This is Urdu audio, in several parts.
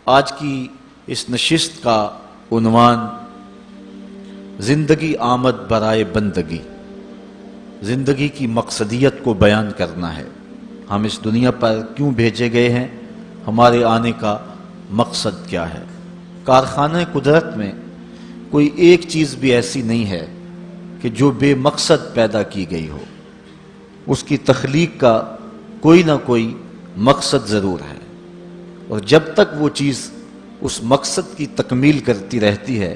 آج کی اس نشست کا عنوان زندگی آمد برائے بندگی، زندگی کی مقصدیت کو بیان کرنا ہے۔ ہم اس دنیا پر کیوں بھیجے گئے ہیں، ہمارے آنے کا مقصد کیا ہے۔ کارخانہ قدرت میں کوئی ایک چیز بھی ایسی نہیں ہے کہ جو بے مقصد پیدا کی گئی ہو، اس کی تخلیق کا کوئی نہ کوئی مقصد ضرور ہے، اور جب تک وہ چیز اس مقصد کی تکمیل کرتی رہتی ہے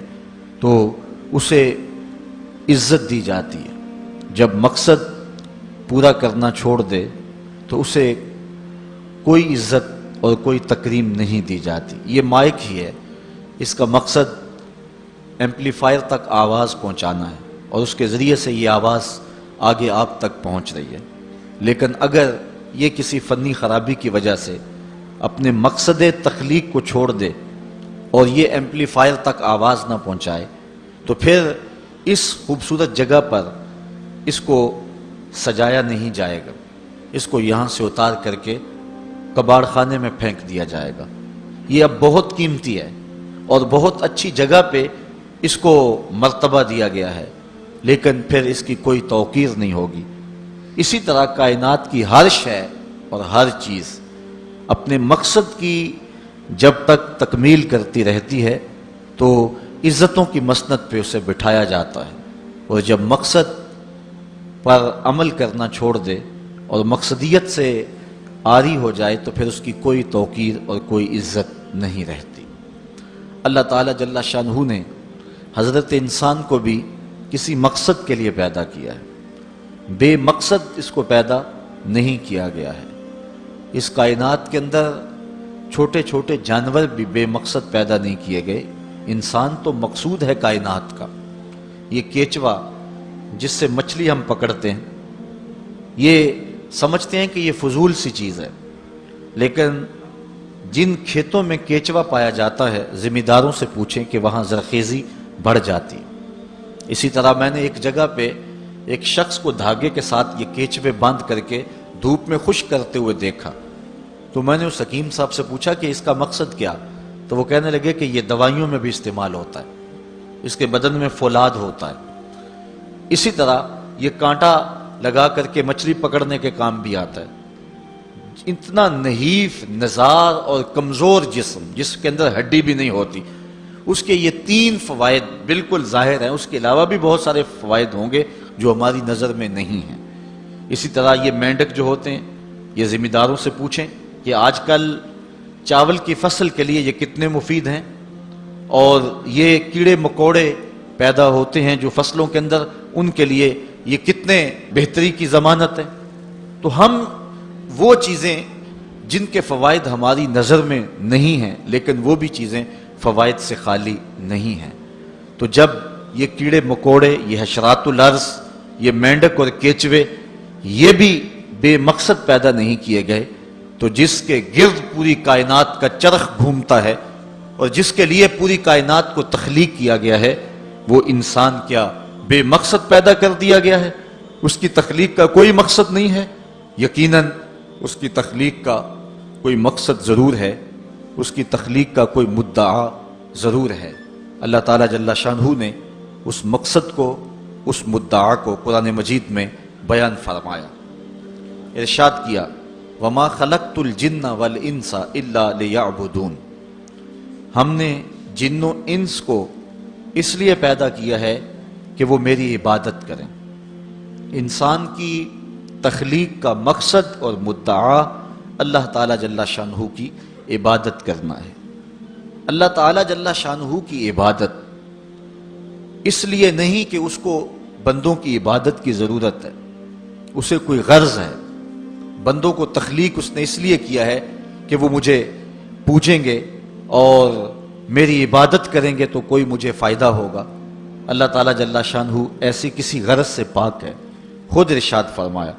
تو اسے عزت دی جاتی ہے۔ جب مقصد پورا کرنا چھوڑ دے تو اسے کوئی عزت اور کوئی تکریم نہیں دی جاتی۔ یہ مائک ہی ہے، اس کا مقصد ایمپلیفائر تک آواز پہنچانا ہے اور اس کے ذریعے سے یہ آواز آگے آپ تک پہنچ رہی ہے، لیکن اگر یہ کسی فنی خرابی کی وجہ سے اپنے مقصد تخلیق کو چھوڑ دے اور یہ ایمپلیفائر تک آواز نہ پہنچائے تو پھر اس خوبصورت جگہ پر اس کو سجایا نہیں جائے گا، اس کو یہاں سے اتار کر کے کباڑ خانے میں پھینک دیا جائے گا۔ یہ اب بہت قیمتی ہے اور بہت اچھی جگہ پہ اس کو مرتبہ دیا گیا ہے، لیکن پھر اس کی کوئی توقیر نہیں ہوگی۔ اسی طرح کائنات کی ہر شے اور ہر چیز اپنے مقصد کی جب تک تکمیل کرتی رہتی ہے تو عزتوں کی مسند پہ اسے بٹھایا جاتا ہے، اور جب مقصد پر عمل کرنا چھوڑ دے اور مقصدیت سے عاری ہو جائے تو پھر اس کی کوئی توقیر اور کوئی عزت نہیں رہتی۔ اللہ تعالیٰ جل شانہ نے حضرت انسان کو بھی کسی مقصد کے لیے پیدا کیا ہے، بے مقصد اس کو پیدا نہیں کیا گیا ہے۔ اس کائنات کے اندر چھوٹے چھوٹے جانور بھی بے مقصد پیدا نہیں کیے گئے، انسان تو مقصود ہے کائنات کا۔ یہ کیچوا جس سے مچھلی ہم پکڑتے ہیں، یہ سمجھتے ہیں کہ یہ فضول سی چیز ہے، لیکن جن کھیتوں میں کیچوا پایا جاتا ہے ذمہ داروں سے پوچھیں کہ وہاں زرخیزی بڑھ جاتی۔ اسی طرح میں نے ایک جگہ پہ ایک شخص کو دھاگے کے ساتھ یہ کیچوے باندھ کر کے دھوپ میں خشک کرتے ہوئے دیکھا، تو میں نے اس حکیم صاحب سے پوچھا کہ اس کا مقصد کیا، تو وہ کہنے لگے کہ یہ دوائیوں میں بھی استعمال ہوتا ہے، اس کے بدن میں فولاد ہوتا ہے۔ اسی طرح یہ کانٹا لگا کر کے مچھلی پکڑنے کے کام بھی آتا ہے۔ اتنا نحیف نزار اور کمزور جسم جس کے اندر ہڈی بھی نہیں ہوتی، اس کے یہ 3 فوائد بالکل ظاہر ہیں، اس کے علاوہ بھی بہت سارے فوائد ہوں گے جو ہماری نظر میں نہیں ہیں۔ اسی طرح یہ مینڈک جو ہوتے ہیں، یہ ذمہ داروں سے پوچھیں کہ آج کل چاول کی فصل کے لیے یہ کتنے مفید ہیں، اور یہ کیڑے مکوڑے پیدا ہوتے ہیں جو فصلوں کے اندر، ان کے لیے یہ کتنے بہتری کی ضمانت ہے۔ تو ہم وہ چیزیں جن کے فوائد ہماری نظر میں نہیں ہیں، لیکن وہ بھی چیزیں فوائد سے خالی نہیں ہیں۔ تو جب یہ کیڑے مکوڑے، یہ حشرات الارض، یہ مینڈک اور کیچوے، یہ بھی بے مقصد پیدا نہیں کیے گئے، تو جس کے گرد پوری کائنات کا چرخ گھومتا ہے اور جس کے لیے پوری کائنات کو تخلیق کیا گیا ہے، وہ انسان کیا بے مقصد پیدا کر دیا گیا ہے؟ اس کی تخلیق کا کوئی مقصد نہیں ہے؟ یقیناً اس کی تخلیق کا کوئی مقصد ضرور ہے، اس کی تخلیق کا کوئی مدعا ضرور ہے۔ اللہ تعالیٰ جل شانہ نے اس مقصد کو، اس مدعا کو قرآن مجید میں بیان فرمایا، ارشاد کیا وَمَا خَلَقْتُ الْجِنَّ وَالْإِنسَ إِلَّا لِيَعْبُدُونَ، ہم نے جن و انس کو اس لیے پیدا کیا ہے کہ وہ میری عبادت کریں۔ انسان کی تخلیق کا مقصد اور مدعا اللہ تعالیٰ جل شانہ کی عبادت کرنا ہے۔ اللہ تعالیٰ جل شانہ کی عبادت اس لیے نہیں کہ اس کو بندوں کی عبادت کی ضرورت ہے، اسے کوئی غرض ہے۔ بندوں کو تخلیق اس نے اس لیے کیا ہے کہ وہ مجھے پوجیں گے اور میری عبادت کریں گے تو کوئی مجھے فائدہ ہوگا۔ اللہ تعالیٰ جل شانہ ایسی کسی غرض سے پاک ہے۔ خود ارشاد فرمایا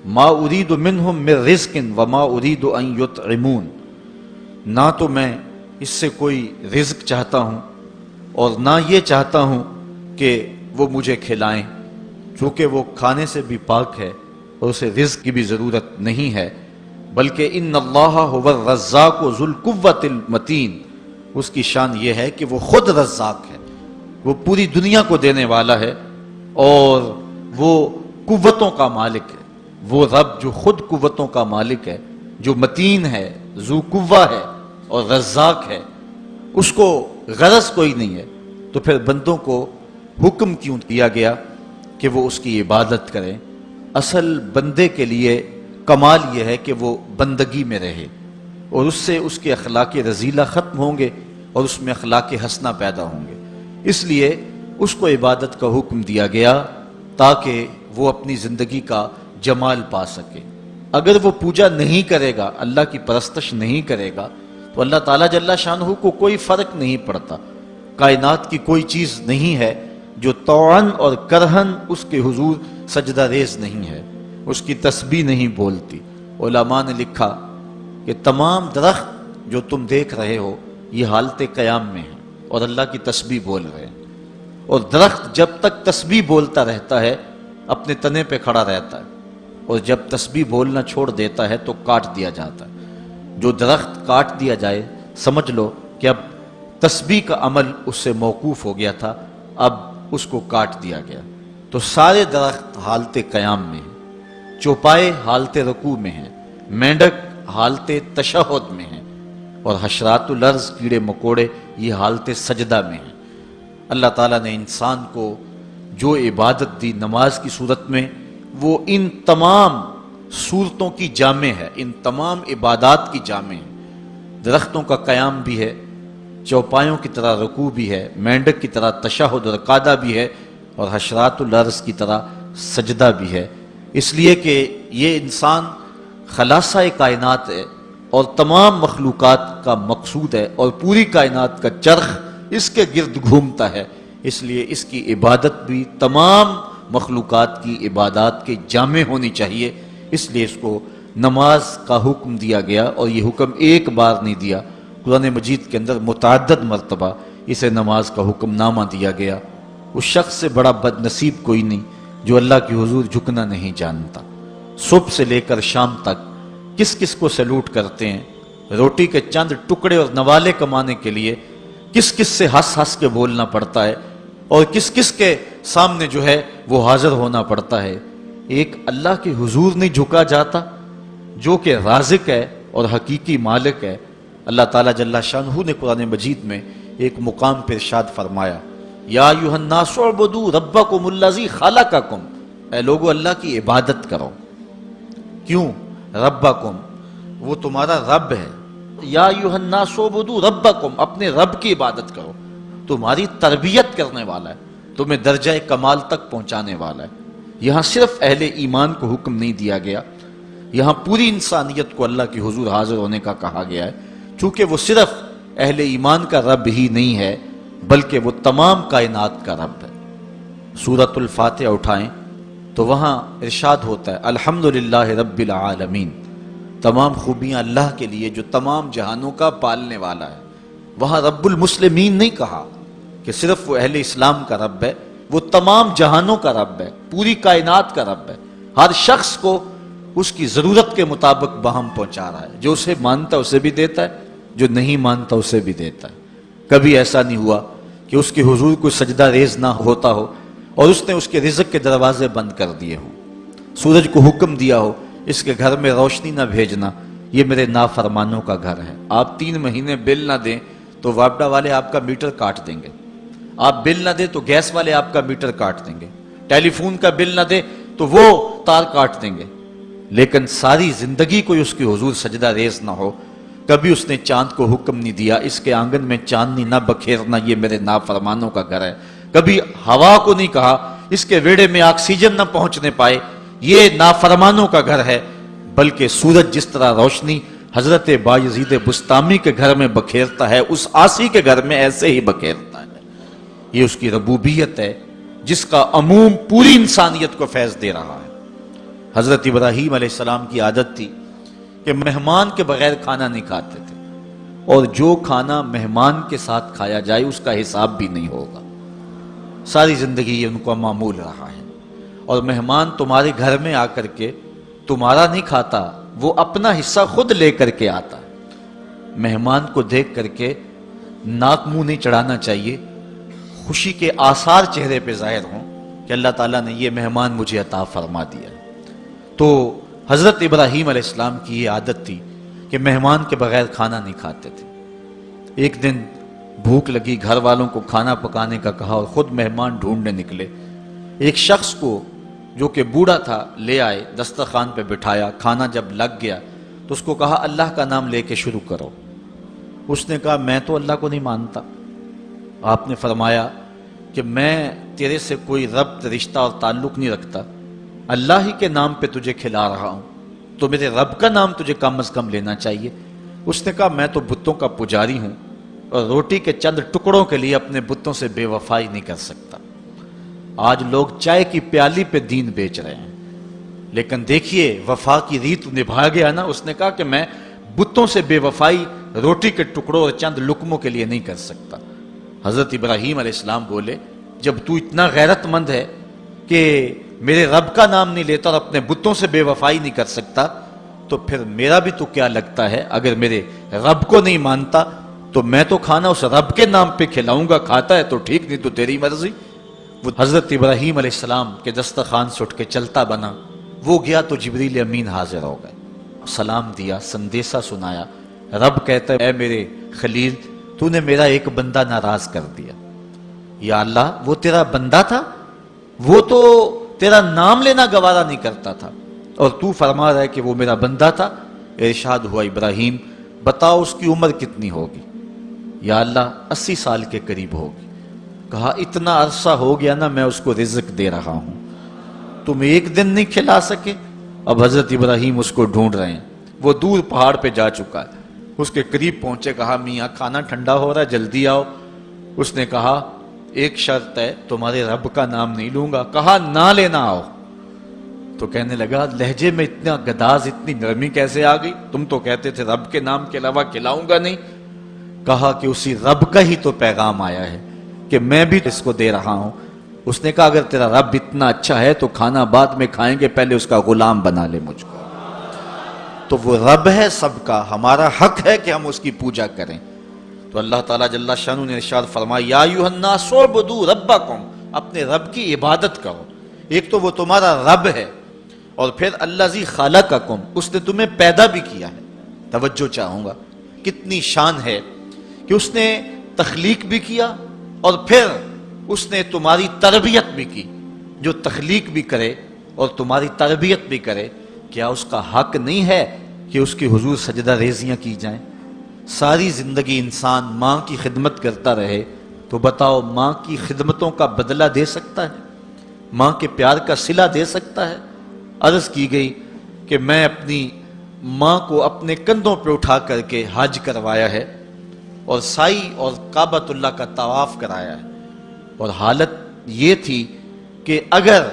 ما ارید منہم من رزق وما ارید ان یطعمون، نہ تو میں اس سے کوئی رزق چاہتا ہوں اور نہ یہ چاہتا ہوں کہ وہ مجھے کھلائیں، چونکہ وہ کھانے سے بھی پاک ہے اور اسے رزق کی بھی ضرورت نہیں ہے۔ بلکہ ان اللہ هو الرزاق ذو القوۃ المتین، اس کی شان یہ ہے کہ وہ خود رزاق ہے، وہ پوری دنیا کو دینے والا ہے اور وہ قوتوں کا مالک ہے۔ وہ رب جو خود قوتوں کا مالک ہے، جو متین ہے، ذو قوہ ہے اور رزاق ہے، اس کو غرض کوئی نہیں ہے، تو پھر بندوں کو حکم کیوں کیا گیا کہ وہ اس کی عبادت کریں؟ اصل بندے کے لیے کمال یہ ہے کہ وہ بندگی میں رہے، اور اس سے اس کے اخلاق رذیلہ ختم ہوں گے اور اس میں اخلاق حسنہ پیدا ہوں گے۔ اس لیے اس کو عبادت کا حکم دیا گیا تاکہ وہ اپنی زندگی کا جمال پا سکے۔ اگر وہ پوجا نہیں کرے گا، اللہ کی پرستش نہیں کرے گا، تو اللہ تعالیٰ جل شانہ کو کوئی فرق نہیں پڑتا۔ کائنات کی کوئی چیز نہیں ہے جو طوعاً اور کرہن اس کے حضور سجدہ ریز نہیں ہے، اس کی تسبیح نہیں بولتی۔ علماء نے لکھا کہ تمام درخت جو تم دیکھ رہے ہو یہ حالت قیام میں ہیں اور اللہ کی تسبیح بول رہے ہیں، اور درخت جب تک تسبیح بولتا رہتا ہے اپنے تنے پہ کھڑا رہتا ہے، اور جب تسبیح بولنا چھوڑ دیتا ہے تو کاٹ دیا جاتا ہے۔ جو درخت کاٹ دیا جائے سمجھ لو کہ اب تسبیح کا عمل اس سے موقوف ہو گیا تھا، اب اس کو کاٹ دیا گیا۔ تو سارے درخت حالت قیام میں ہیں، چوپائے حالت رکوع میں ہیں، مینڈک حالت تشہد میں ہیں، اور حشرات الارض کیڑے مکوڑے یہ حالت سجدہ میں ہیں۔ اللہ تعالیٰ نے انسان کو جو عبادت دی نماز کی صورت میں، وہ ان تمام صورتوں کی جامع ہے، ان تمام عبادات کی جامع ہے۔ درختوں کا قیام بھی ہے، چوپایوں کی طرح رکوع بھی ہے، مینڈک کی طرح تشہد اور قعدہ بھی ہے، اور حشرات الارض کی طرح سجدہ بھی ہے، اس لیے کہ یہ انسان خلاصہ کائنات ہے اور تمام مخلوقات کا مقصود ہے، اور پوری کائنات کا چرخ اس کے گرد گھومتا ہے، اس لیے اس کی عبادت بھی تمام مخلوقات کی عبادات کے جامع ہونی چاہیے۔ اس لیے اس کو نماز کا حکم دیا گیا، اور یہ حکم ایک بار نہیں دیا، قرآن مجید کے اندر متعدد مرتبہ اسے نماز کا حکم نامہ دیا گیا۔ اس شخص سے بڑا بد نصیب کوئی نہیں جو اللہ کی حضور جھکنا نہیں جانتا۔ صبح سے لے کر شام تک کس کس کو سیلوٹ کرتے ہیں، روٹی کے چند ٹکڑے اور نوالے کمانے کے لیے کس کس سے ہنس ہنس کے بولنا پڑتا ہے، اور کس کس کے سامنے جو ہے وہ حاضر ہونا پڑتا ہے۔ ایک اللہ کے حضور نہیں جھکا جاتا جو کہ رازق ہے اور حقیقی مالک ہے۔ اللہ تعالیٰ جل شانہ نے قرآن مجید میں ایک مقام پر ارشاد فرمایا، یا ایھا الناس اعبدوا ربکم الذی خلقکم، اے لوگو اللہ کی عبادت کرو۔ کیوں؟ ربکم، وہ تمہارا رب ہے۔ یا ایھا الناس اعبدوا ربکم، اپنے رب کی عبادت کرو، تمہاری تربیت کرنے والا ہے، تمہیں درجہ کمال تک پہنچانے والا ہے۔ یہاں صرف اہل ایمان کو حکم نہیں دیا گیا، یہاں پوری انسانیت کو اللہ کی حضور حاضر ہونے کا کہا گیا ہے، چونکہ وہ صرف اہل ایمان کا رب ہی نہیں ہے بلکہ وہ تمام کائنات کا رب ہے۔ سورۃ الفاتحہ اٹھائیں تو وہاں ارشاد ہوتا ہے الحمدللہ رب العالمین، تمام خوبیاں اللہ کے لیے جو تمام جہانوں کا پالنے والا ہے۔ وہاں رب المسلمین نہیں کہا کہ صرف وہ اہل اسلام کا رب ہے، وہ تمام جہانوں کا رب ہے، پوری کائنات کا رب ہے، ہر شخص کو اس کی ضرورت کے مطابق بہم پہنچا رہا ہے، جو اسے مانتا اسے بھی دیتا ہے، جو نہیں مانتا اسے بھی دیتا ہے۔ کبھی ایسا نہیں ہوا کہ اس کے حضور کوئی سجدہ ریز نہ ہوتا ہو اور اس نے اس کے رزق کے دروازے بند کر دیے ہوں، سورج کو حکم دیا ہو اس کے گھر میں روشنی نہ بھیجنا، یہ میرے نافرمانوں کا گھر ہے۔ آپ 3 مہینے بل نہ دیں تو واپڈا والے آپ کا میٹر کاٹ دیں گے، آپ بل نہ دیں تو گیس والے آپ کا میٹر کاٹ دیں گے، ٹیلی فون کا بل نہ دیں تو وہ تار کاٹ دیں گے، لیکن ساری زندگی کوئی اس کی حضور سجدہ ریز نہ ہو۔ کبھی اس نے چاند کو حکم نہیں دیا اس کے آنگن میں چاندنی نہ بکھیرنا، یہ میرے نافرمانوں کا گھر ہے۔ کبھی ہوا کو نہیں کہا اس کے ویڑے میں آکسیجن نہ پہنچنے پائے، یہ نافرمانوں کا گھر ہے، بلکہ سورج جس طرح روشنی حضرت بایزید بسطامی کے گھر میں بکھیرتا ہے اس عاصی کے گھر میں ایسے ہی بکھیرتا ہے۔ یہ اس کی ربوبیت ہے جس کا عموم پوری انسانیت کو فیض دے رہا ہے۔ حضرت ابراہیم علیہ السلام کی عادت تھی کہ مہمان کے بغیر کھانا نہیں کھاتے تھے، اور جو کھانا مہمان کے ساتھ کھایا جائے اس کا حساب بھی نہیں ہوگا۔ ساری زندگی یہ ان کا معمول رہا ہے، اور مہمان تمہارے گھر میں آ کر کے تمہارا نہیں کھاتا، وہ اپنا حصہ خود لے کر کے آتا ہے۔ مہمان کو دیکھ کر کے ناک منہ نہیں چڑھانا چاہیے، خوشی کے آثار چہرے پہ ظاہر ہوں کہ اللہ تعالیٰ نے یہ مہمان مجھے عطا فرما دیا۔ تو حضرت ابراہیم علیہ السلام کی یہ عادت تھی کہ مہمان کے بغیر کھانا نہیں کھاتے تھے۔ ایک دن بھوک لگی، گھر والوں کو کھانا پکانے کا کہا اور خود مہمان ڈھونڈنے نکلے۔ ایک شخص کو جو کہ بوڑھا تھا لے آئے، دسترخوان پہ بٹھایا، کھانا جب لگ گیا تو اس کو کہا اللہ کا نام لے کے شروع کرو۔ اس نے کہا میں تو اللہ کو نہیں مانتا۔ آپ نے فرمایا کہ میں تیرے سے کوئی ربط، رشتہ اور تعلق نہیں رکھتا، اللہ ہی کے نام پہ تجھے کھلا رہا ہوں، تو میرے رب کا نام تجھے کم از کم لینا چاہیے۔ اس نے کہا میں تو بتوں کا پجاری ہوں اور روٹی کے چند ٹکڑوں کے لیے اپنے بتوں سے بے وفائی نہیں کر سکتا۔ آج لوگ چائے کی پیالی پہ دین بیچ رہے ہیں، لیکن دیکھیے وفا کی ریت نبھا گیا نا۔ اس نے کہا کہ میں بتوں سے بے وفائی روٹی کے ٹکڑوں اور چند لقموں کے لیے نہیں کر سکتا۔ حضرت ابراہیم علیہ السلام بولے جب تو اتنا غیرت مند ہے کہ میرے رب کا نام نہیں لیتا اور اپنے بتوں سے بے وفائی نہیں کر سکتا، تو پھر میرا بھی تو کیا لگتا ہے، اگر میرے رب کو نہیں مانتا تو میں تو کھانا اس رب کے نام پہ کھلاؤں گا، کھاتا ہے تو ٹھیک، نہیں تو تیری مرضی۔ وہ حضرت ابراہیم علیہ السلام کے دسترخوان سے اٹھ کے چلتا بنا، وہ گیا تو جبریل امین حاضر ہو گئے، سلام دیا، سندیسہ سنایا۔ رب کہتا ہے اے میرے خلیل، تو نے میرا ایک بندہ ناراض کر دیا۔ یا اللہ، وہ تیرا بندہ تھا؟ وہ تو تیرا نام لینا گوارا نہیں کرتا تھا، اور تو فرما رہا ہے کہ وہ میرا بندہ تھا۔ ارشاد ہوا ابراہیم بتاؤ اس کی عمر کتنی ہوگی؟ یا اللہ 80 سال کے قریب ہوگی۔ کہا اتنا عرصہ ہو گیا نا میں اس کو رزق دے رہا ہوں، تم ایک دن نہیں کھلا سکے؟ اب حضرت ابراہیم اس کو ڈھونڈ رہے ہیں، وہ دور پہاڑ پہ جا چکا ہے۔ اس کے قریب پہنچے، کہا میاں کھانا ٹھنڈا ہو رہا ہے، جلدی آؤ۔ اس نے کہا ایک شرط ہے، تمہارے رب کا نام نہیں لوں گا۔ کہا نہ لینا آؤ۔ تو کہنے لگا لہجے میں اتنا گداز، اتنی نرمی کیسے آ گئی؟ تم تو کہتے تھے رب کے نام کے علاوہ کھلاؤں گا نہیں۔ کہا کہ اسی رب کا ہی تو پیغام آیا ہے کہ میں بھی اس کو دے رہا ہوں۔ اس نے کہا اگر تیرا رب اتنا اچھا ہے تو کھانا بعد میں کھائیں گے، پہلے اس کا غلام بنا لے مجھ کو۔ تو وہ رب ہے سب کا، ہمارا حق ہے کہ ہم اس کی پوجا کریں۔ تو اللہ تعالیٰ جل شانہ نے ارشاد فرمایا یا ایھا الناس اعبدوا ربکم، اپنے رب کی عبادت کرو۔ ایک تو وہ تمہارا رب ہے، اور پھر الذی خلقکم، اس نے تمہیں پیدا بھی کیا ہے۔ توجہ چاہوں گا، کتنی شان ہے کہ اس نے تخلیق بھی کیا اور پھر اس نے تمہاری تربیت بھی کی۔ جو تخلیق بھی کرے اور تمہاری تربیت بھی کرے، کیا اس کا حق نہیں ہے کہ اس کی حضور سجدہ ریزیاں کی جائیں؟ ساری زندگی انسان ماں کی خدمت کرتا رہے تو بتاؤ ماں کی خدمتوں کا بدلہ دے سکتا ہے؟ ماں کے پیار کا صلہ دے سکتا ہے؟ عرض کی گئی کہ میں اپنی ماں کو اپنے کندھوں پہ اٹھا کر کے حج کروایا ہے اور سائی اور کعبۃ اللہ کا طواف کرایا ہے، اور حالت یہ تھی کہ اگر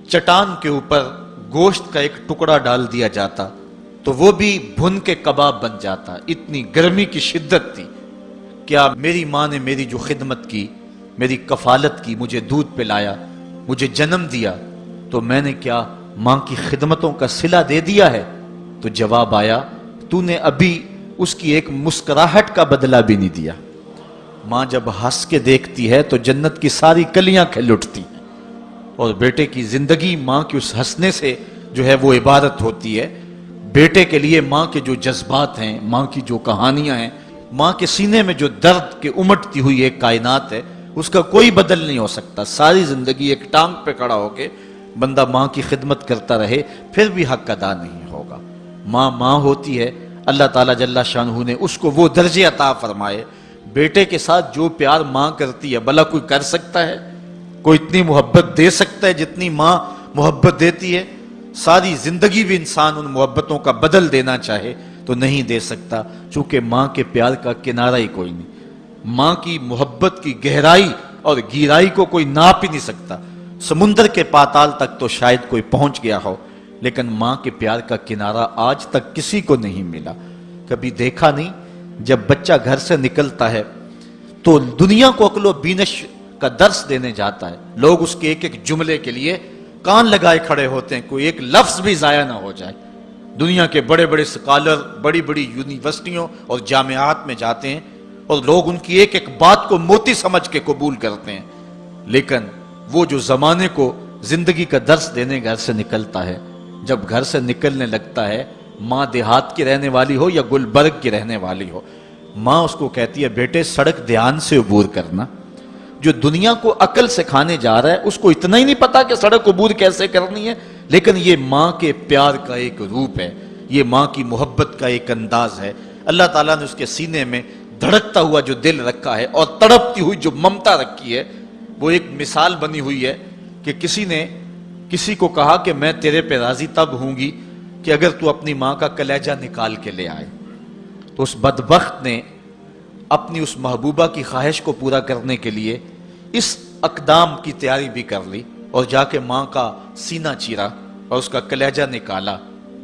چٹان کے اوپر گوشت کا ایک ٹکڑا ڈال دیا جاتا تو وہ بھی بھن کے کباب بن جاتا، اتنی گرمی کی شدت تھی۔ کیا میری ماں نے میری جو خدمت کی، میری کفالت کی، مجھے دودھ پلایا، مجھے جنم دیا، تو میں نے کیا ماں کی خدمتوں کا صلہ دے دیا ہے؟ تو جواب آیا تو نے ابھی اس کی ایک مسکراہٹ کا بدلہ بھی نہیں دیا۔ ماں جب ہنس کے دیکھتی ہے تو جنت کی ساری کلیاں کھل اٹھتی ہیں، اور بیٹے کی زندگی ماں کی اس ہنسنے سے جو ہے وہ عبادت ہوتی ہے۔ بیٹے کے لیے ماں کے جو جذبات ہیں، ماں کی جو کہانیاں ہیں، ماں کے سینے میں جو درد کے امٹتی ہوئی ایک کائنات ہے، اس کا کوئی بدل نہیں ہو سکتا۔ ساری زندگی ایک ٹانگ پہ کھڑا ہو کے بندہ ماں کی خدمت کرتا رہے پھر بھی حق ادا نہیں ہوگا۔ ماں ماں ہوتی ہے، اللہ تعالیٰ جل شانہ نے اس کو وہ درجے عطا فرمائے۔ بیٹے کے ساتھ جو پیار ماں کرتی ہے بھلا کوئی کر سکتا ہے؟ کوئی اتنی محبت دے سکتا ہے جتنی ماں محبت دیتی ہے؟ ساری زندگی بھی انسان ان محبتوں کا بدل دینا چاہے تو نہیں دے سکتا، چونکہ ماں کے پیار کا کنارہ ہی کوئی نہیں۔ ماں کی محبت کی گہرائی اور گہرائی کو کوئی ناپ ہی نہیں سکتا۔ سمندر کے پاتال تک تو شاید کوئی پہنچ گیا ہو، لیکن ماں کے پیار کا کنارہ آج تک کسی کو نہیں ملا۔ کبھی دیکھا نہیں جب بچہ گھر سے نکلتا ہے تو دنیا کو عقل و بینش کا درس دینے جاتا ہے، لوگ اس کے ایک ایک جملے کے لیے کان لگائے کھڑے ہوتے ہیں، کوئی ایک لفظ بھی ضائع نہ ہو جائے۔ دنیا کے بڑے بڑے سکالر بڑی بڑی یونیورسٹیوں اور جامعات میں جاتے ہیں اور لوگ ان کی ایک ایک بات کو موتی سمجھ کے قبول کرتے ہیں، لیکن وہ جو زمانے کو زندگی کا درس دینے گھر سے نکلتا ہے، جب گھر سے نکلنے لگتا ہے، ماں دیہات کی رہنے والی ہو یا گلبرگ کی رہنے والی ہو، ماں اس کو کہتی ہے بیٹے سڑک دھیان سے عبور کرنا۔ جو دنیا کو عقل سکھانے جا رہا ہے اس کو اتنا ہی نہیں پتا کہ سڑک عبور کیسے کرنی ہے، لیکن یہ ماں کے پیار کا ایک روپ ہے، یہ ماں کی محبت کا ایک انداز ہے۔ اللہ تعالیٰ نے اس کے سینے میں دھڑکتا ہوا جو دل رکھا ہے اور تڑپتی ہوئی جو ممتا رکھی ہے، وہ ایک مثال بنی ہوئی ہے کہ کسی نے کسی کو کہا کہ میں تیرے پہ راضی تب ہوں گی کہ اگر تو اپنی ماں کا کلیجہ نکال کے لے آئے، تو اس بدبخت نے اپنی اس محبوبہ کی خواہش کو پورا کرنے کے لیے اس اقدام کی تیاری بھی کر لی اور جا کے ماں کا سینہ چیرا اور اس کا کلیجہ نکالا،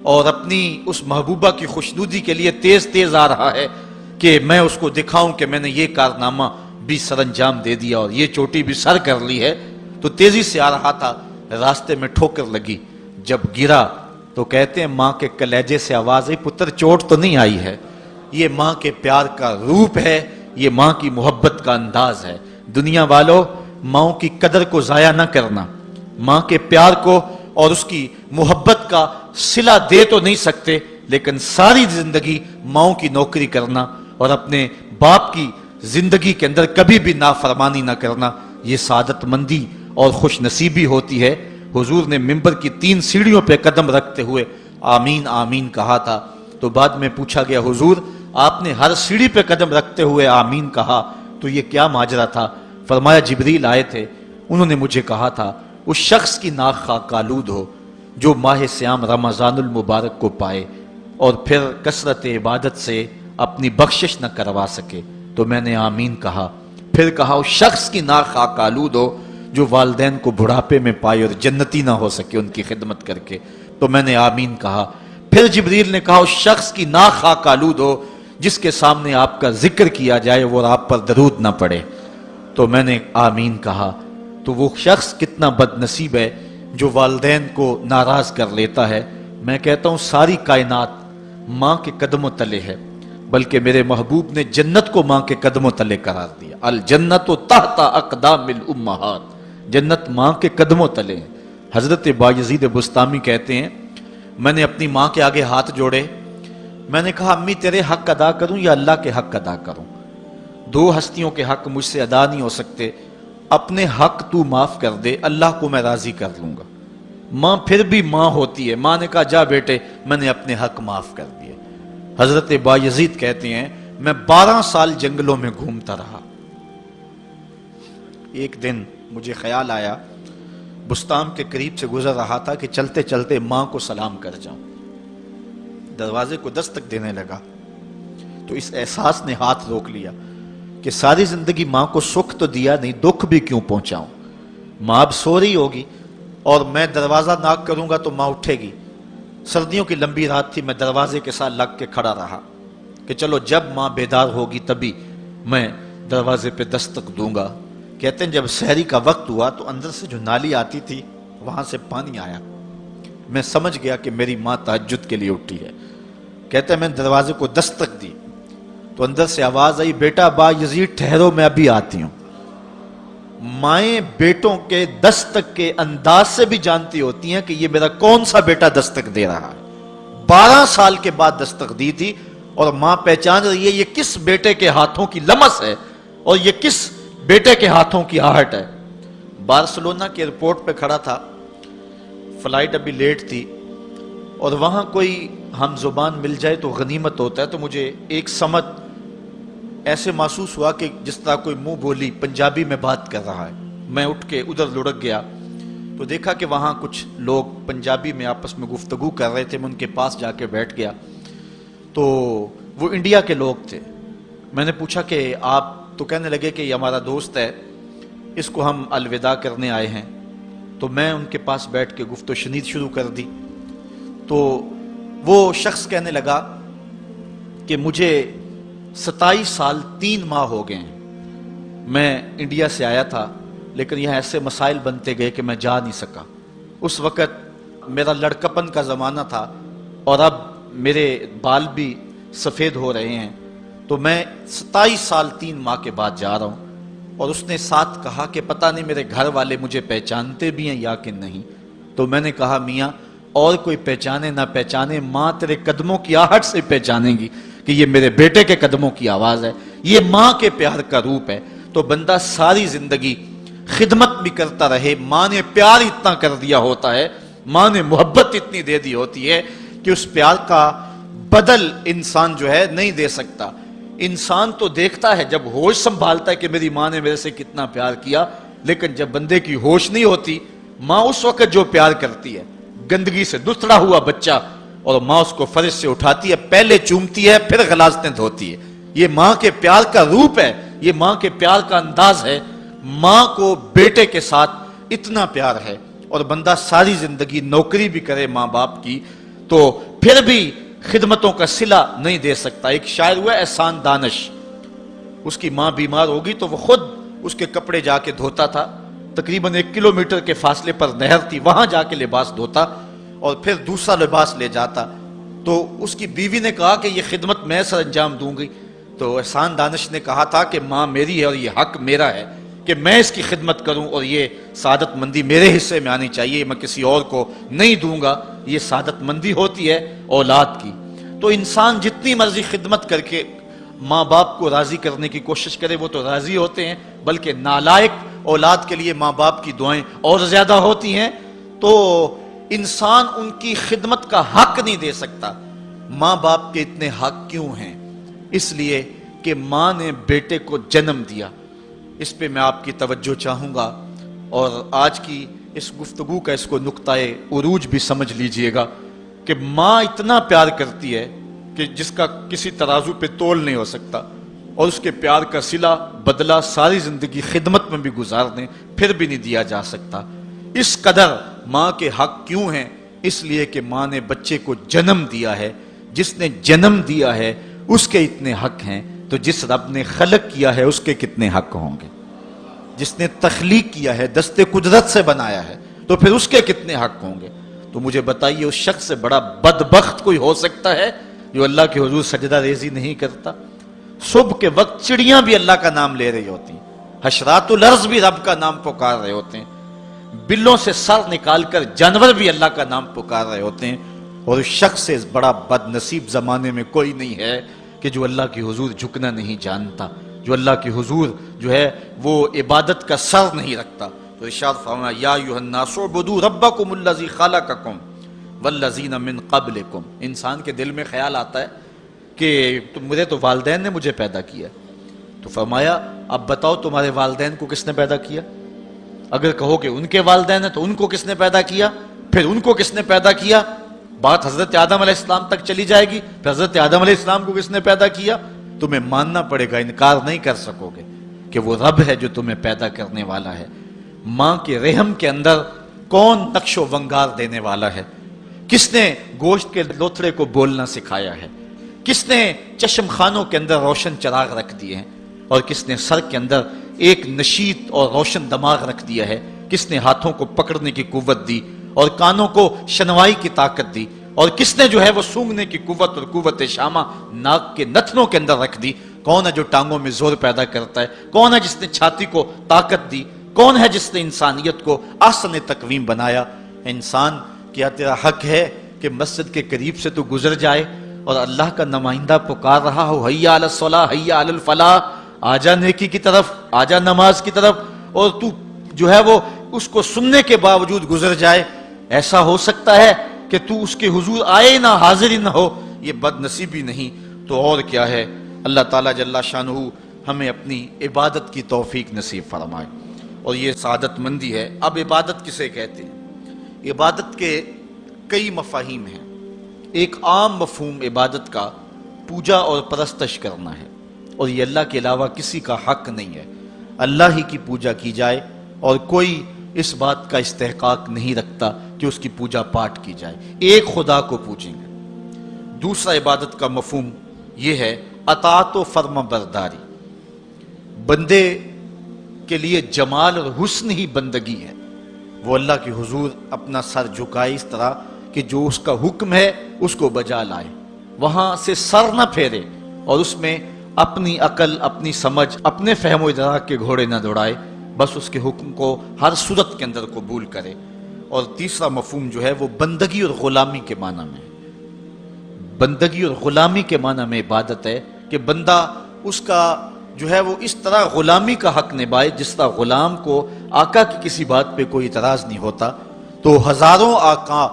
اور اپنی اس محبوبہ کی خوشنودی کے لیے تیز تیز آ رہا ہے کہ میں اس کو دکھاؤں کہ میں نے یہ کارنامہ بھی سر انجام دے دیا اور یہ چوٹی بھی سر کر لی ہے۔ تو تیزی سے آ رہا تھا، راستے میں ٹھوکر لگی، جب گرا تو کہتے ہیں ماں کے کلیجے سے آواز آئی پتر چوٹ تو نہیں آئی ہے۔ یہ ماں کے پیار کا روپ ہے، یہ ماں کی محبت کا انداز ہے۔ دنیا والوں، ماں کی قدر کو ضائع نہ کرنا، ماں کے پیار کو اور اس کی محبت کا صلہ دے تو نہیں سکتے، لیکن ساری زندگی ماں کی نوکری کرنا اور اپنے باپ کی زندگی کے اندر کبھی بھی نافرمانی نہ کرنا، یہ سعادت مندی اور خوش نصیبی ہوتی ہے۔ حضور نے منبر کی 3 سیڑھیوں پہ قدم رکھتے ہوئے آمین آمین کہا تھا، تو بعد میں پوچھا گیا حضور آپ نے ہر سیڑھی پہ قدم رکھتے ہوئے آمین کہا تو یہ کیا ماجرا تھا؟ فرمایا جبریل آئے تھے، انہوں نے مجھے کہا تھا اس شخص کی ناک خاک آلود ہو جو ماہ سیام رمضان المبارک کو پائے اور پھر کثرت عبادت سے اپنی بخشش نہ کروا سکے، تو میں نے آمین کہا۔ پھر کہا اس شخص کی ناک خاک آلود ہو جو والدین کو بڑھاپے میں پائے اور جنتی نہ ہو سکے ان کی خدمت کر کے، تو میں نے آمین کہا۔ پھر جبریل نے کہا اس شخص کی ناک خاک آلود ہو جس کے سامنے آپ کا ذکر کیا جائے وہ آپ پر درود نہ پڑے، تو میں نے آمین کہا۔ تو وہ شخص کتنا بد نصیب ہے جو والدین کو ناراض کر لیتا ہے۔ میں کہتا ہوں ساری کائنات ماں کے قدموں تلے ہے، بلکہ میرے محبوب نے جنت کو ماں کے قدموں تلے قرار دیا۔ الجنت تحت اقدام الامہات، جنت ماں کے قدموں تلے ہیں۔ حضرت بایزید بستامی کہتے ہیں میں نے اپنی ماں کے آگے ہاتھ جوڑے، میں نے کہا امی تیرے حق ادا کروں یا اللہ کے حق ادا کروں؟ 2 ہستیوں کے حق مجھ سے ادا نہیں ہو سکتے، اپنے حق تو معاف کر دے، اللہ کو میں راضی کر لوں گا۔ ماں پھر بھی ماں ہوتی ہے، ماں نے کہا جا بیٹے میں نے اپنے حق معاف کر دیے۔ حضرت بایزید کہتے ہیں میں 12 سال جنگلوں میں گھومتا رہا، ایک دن مجھے خیال آیا بستان کے قریب سے گزر رہا تھا کہ چلتے چلتے ماں کو سلام کر جاؤں، دروازے کو دستک دینے لگا تو اس احساس نے ہاتھ روک لیا کہ ساری زندگی ماں کو سکھ تو دیا نہیں، دکھ بھی کیوں پہنچاؤں؟ ماں اب سو رہی ہوگی اور میں دروازہ ناک کروں گا تو ماں اٹھے گی۔ سردیوں کی لمبی رات تھی، میں دروازے کے ساتھ لگ کے کھڑا رہا کہ چلو جب ماں بیدار ہوگی تبھی میں دروازے پہ دستک دوں گا۔ کہتے ہیں جب سحری کا وقت ہوا تو اندر سے جو نالی آتی تھی وہاں سے پانی آیا، میں سمجھ گیا کہ میری ماں تہجد کے لیے اٹھی ہے۔ کہتے ہیں میں دروازے کو دستک دی تو اندر سے آواز آئی بیٹا بایزید ٹھہرو میں ابھی آتی ہوں۔ مائیں بیٹوں کے دستک کے انداز سے بھی جانتی ہوتی ہیں کہ یہ میرا کون سا بیٹا دستک دے رہا ہے۔ 12 سال کے بعد دستک دی تھی اور ماں پہچان رہی ہے یہ کس بیٹے کے ہاتھوں کی لمس ہے اور یہ کس بیٹے کے ہاتھوں کی آہٹ ہے۔ بارسلونا کے ایئرپورٹ پہ کھڑا تھا، فلائٹ ابھی لیٹ تھی اور وہاں کوئی ہم زبان مل جائے تو غنیمت ہوتا ہے، تو مجھے ایک سمت ایسے محسوس ہوا کہ جس طرح کوئی منہ بولی پنجابی میں بات کر رہا ہے۔ میں اٹھ کے ادھر لڑک گیا تو دیکھا کہ وہاں کچھ لوگ پنجابی میں آپس میں گفتگو کر رہے تھے، میں ان کے پاس جا کے بیٹھ گیا تو وہ انڈیا کے لوگ تھے۔ میں نے پوچھا کہ آپ، تو کہنے لگے کہ یہ ہمارا دوست ہے، اس کو ہم الوداع کرنے آئے ہیں۔ تو میں ان کے پاس بیٹھ کے گفت و شنید شروع کر دی تو وہ شخص کہنے لگا کہ مجھے 27 سال 3 ماہ ہو گئے ہیں، میں انڈیا سے آیا تھا لیکن یہاں ایسے مسائل بنتے گئے کہ میں جا نہیں سکا۔ اس وقت میرا لڑکپن کا زمانہ تھا اور اب میرے بال بھی سفید ہو رہے ہیں، تو میں 27 سال 3 ماہ کے بعد جا رہا ہوں۔ اور اس نے ساتھ کہا کہ پتہ نہیں میرے گھر والے مجھے پہچانتے بھی ہیں یا کہ نہیں۔ تو میں نے کہا میاں اور کوئی پہچانے نہ پہچانے، ماں تیرے قدموں کی آہٹ سے پہچانے گی کہ یہ میرے بیٹے کے قدموں کی آواز ہے، یہ ماں کے پیار کا روپ ہے۔ تو بندہ ساری زندگی خدمت بھی کرتا رہے، ماں نے پیار اتنا کر دیا ہوتا ہے، ماں نے محبت اتنی دے دی ہوتی ہے کہ اس پیار کا بدل انسان جو ہے نہیں دے سکتا۔ انسان تو دیکھتا ہے جب ہوش سنبھالتا ہے کہ میری ماں نے میرے سے کتنا پیار کیا، لیکن جب بندے کی ہوش نہیں ہوتی، ماں اس وقت جو پیار کرتی ہے، گندگی سے دھلا ہوا بچہ، اور ماں اس کو فرش سے اٹھاتی ہے، پہلے چومتی ہے پھر غلاظتیں دھوتی ہے۔ یہ ماں کے پیار کا روپ ہے، یہ ماں کے پیار کا انداز ہے۔ ماں کو بیٹے کے ساتھ اتنا پیار ہے، اور بندہ ساری زندگی نوکری بھی کرے ماں باپ کی تو پھر بھی خدمتوں کا صلہ نہیں دے سکتا۔ ایک شاعر ہوا احسان دانش، اس کی ماں بیمار ہوگی تو وہ خود اس کے کپڑے جا کے دھوتا تھا، تقریباً 1 کلومیٹر کے فاصلے پر نہر تھی، وہاں جا کے لباس دھوتا اور پھر دوسرا لباس لے جاتا۔ تو اس کی بیوی نے کہا کہ یہ خدمت میں سر انجام دوں گی، تو احسان دانش نے کہا تھا کہ ماں میری ہے اور یہ حق میرا ہے کہ میں اس کی خدمت کروں، اور یہ سعادت مندی میرے حصے میں آنی چاہیے، میں کسی اور کو نہیں دوں گا۔ یہ سعادت مندی ہوتی ہے اولاد کی۔ تو انسان جتنی مرضی خدمت کر کے ماں باپ کو راضی کرنے کی کوشش کرے وہ تو راضی ہوتے ہیں، بلکہ نالائق اولاد کے لیے ماں باپ کی دعائیں اور زیادہ ہوتی ہیں۔ تو انسان ان کی خدمت کا حق نہیں دے سکتا۔ ماں باپ کے اتنے حق کیوں ہیں؟ اس لیے کہ ماں نے بیٹے کو جنم دیا۔ اس پہ میں آپ کی توجہ چاہوں گا، اور آج کی اس گفتگو کا اس کو نقطۂ عروج بھی سمجھ لیجئے گا کہ ماں اتنا پیار کرتی ہے کہ جس کا کسی ترازو پہ تول نہیں ہو سکتا، اور اس کے پیار کا صلہ بدلہ ساری زندگی خدمت میں بھی گزار دیں پھر بھی نہیں دیا جا سکتا۔ اس قدر ماں کے حق کیوں ہیں؟ اس لیے کہ ماں نے بچے کو جنم دیا ہے۔ جس نے جنم دیا ہے اس کے اتنے حق ہیں، تو جس رب نے خلق کیا ہے اس کے کتنے حق ہوں گے؟ جس نے تخلیق کیا ہے، دست قدرت سے بنایا ہے، تو پھر اس کے کتنے حق ہوں گے؟ تو مجھے بتائیے اس شخص سے بڑا بدبخت کوئی ہو سکتا ہے جو اللہ کے حضور سجدہ ریزی نہیں کرتا؟ صبح کے وقت چڑیاں بھی اللہ کا نام لے رہی ہوتی ہیں، حشرات الارض بھی رب کا نام پکار رہے ہوتے ہیں، بلوں سے سر نکال کر جانور بھی اللہ کا نام پکار رہے ہوتے ہیں، اور اس شخص سے بڑا بد نصیب زمانے میں کوئی نہیں ہے کہ جو اللہ کی حضور جھکنا نہیں جانتا، جو اللہ کی حضور جو ہے وہ عبادت کا سر نہیں رکھتا۔ تو ارشاد فرمایا یا ایھا الناس اعبدوا ربکم الذی خلقکم والذین من قبلکم۔ انسان کے دل میں خیال آتا ہے کہ مجھے تو والدین نے مجھے پیدا کیا، تو فرمایا اب بتاؤ تمہارے والدین کو کس نے پیدا کیا؟ اگر کہو کہ ان کے والدین ہیں تو ان کو کس نے پیدا کیا؟ پھر ان کو کس نے پیدا کیا؟ بات حضرت آدم علیہ السلام تک چلی جائے گی، پھر حضرت آدم علیہ السلام کو کس نے پیدا کیا؟ تمہیں ماننا پڑے گا، انکار نہیں کر سکو گے کہ وہ رب ہے جو تمہیں پیدا کرنے والا ہے۔ ماں کے رحم کے اندر کون نقش و ونگار دینے والا ہے؟ کس نے گوشت کے لوتھڑے کو بولنا سکھایا ہے؟ کس نے چشم خانوں کے اندر روشن چراغ رکھ دیے ہیں؟ اور کس نے سر کے اندر ایک نشیط اور روشن دماغ رکھ دیا ہے؟ کس نے ہاتھوں کو پکڑنے کی قوت دی اور کانوں کو شنوائی کی طاقت دی؟ اور کس نے جو ہے وہ سونگھنے کی قوت اور قوت شامہ ناک کے نتنوں کے اندر رکھ دی؟ کون ہے جو ٹانگوں میں زور پیدا کرتا ہے؟ کون ہے جس نے چھاتی کو طاقت دی؟ کون ہے جس نے انسانیت کو احسن تقویم بنایا؟ انسان کیا تیرا حق ہے کہ مسجد کے قریب سے تو گزر جائے اور اللہ کا نمائندہ پکار رہا ہو حیا علی الصلاۃ حیا علی الفلاح، آجا نیکی کی طرف، آجا نماز کی طرف، اور تو جو ہے وہ اس کو سننے کے باوجود گزر جائے؟ ایسا ہو سکتا ہے کہ تو اس کے حضور آئے نہ، حاضر ہی نہ ہو؟ یہ بد نصیبی نہیں تو اور کیا ہے۔ اللہ تعالیٰ جل شانہ ہمیں اپنی عبادت کی توفیق نصیب فرمائے، اور یہ سعادت مندی ہے۔ اب عبادت کسے کہتے ہیں؟ عبادت کے کئی مفاہیم ہیں۔ ایک عام مفہوم عبادت کا پوجا اور پرستش کرنا ہے، اور یہ اللہ کے علاوہ کسی کا حق نہیں ہے، اللہ ہی کی پوجا کی جائے، اور کوئی اس بات کا استحقاق نہیں رکھتا کہ اس کی پوجا پاٹ کی جائے، ایک خدا کو پوجیں گے۔ دوسرا عبادت کا مفہوم یہ ہے اطاعت و فرما برداری۔ بندے کے لیے جمال اور حسن ہی بندگی ہے، وہ اللہ کے حضور اپنا سر جھکائے اس طرح کہ جو اس کا حکم ہے اس کو بجا لائے، وہاں سے سر نہ پھیرے اور اس میں اپنی عقل، اپنی سمجھ، اپنے فہم و ادراک کے گھوڑے نہ دوڑائے، بس اس کے حکم کو ہر صورت کے اندر قبول کرے۔ اور تیسرا مفہوم جو ہے وہ بندگی اور غلامی کے معنی میں ہے۔ بندگی اور غلامی کے معنی میں عبادت ہے کہ بندہ اس کا جو ہے وہ اس طرح غلامی کا حق نبھائے جس طرح غلام کو آقا کی کسی بات پہ کوئی اعتراض نہیں ہوتا۔ تو ہزاروں آقا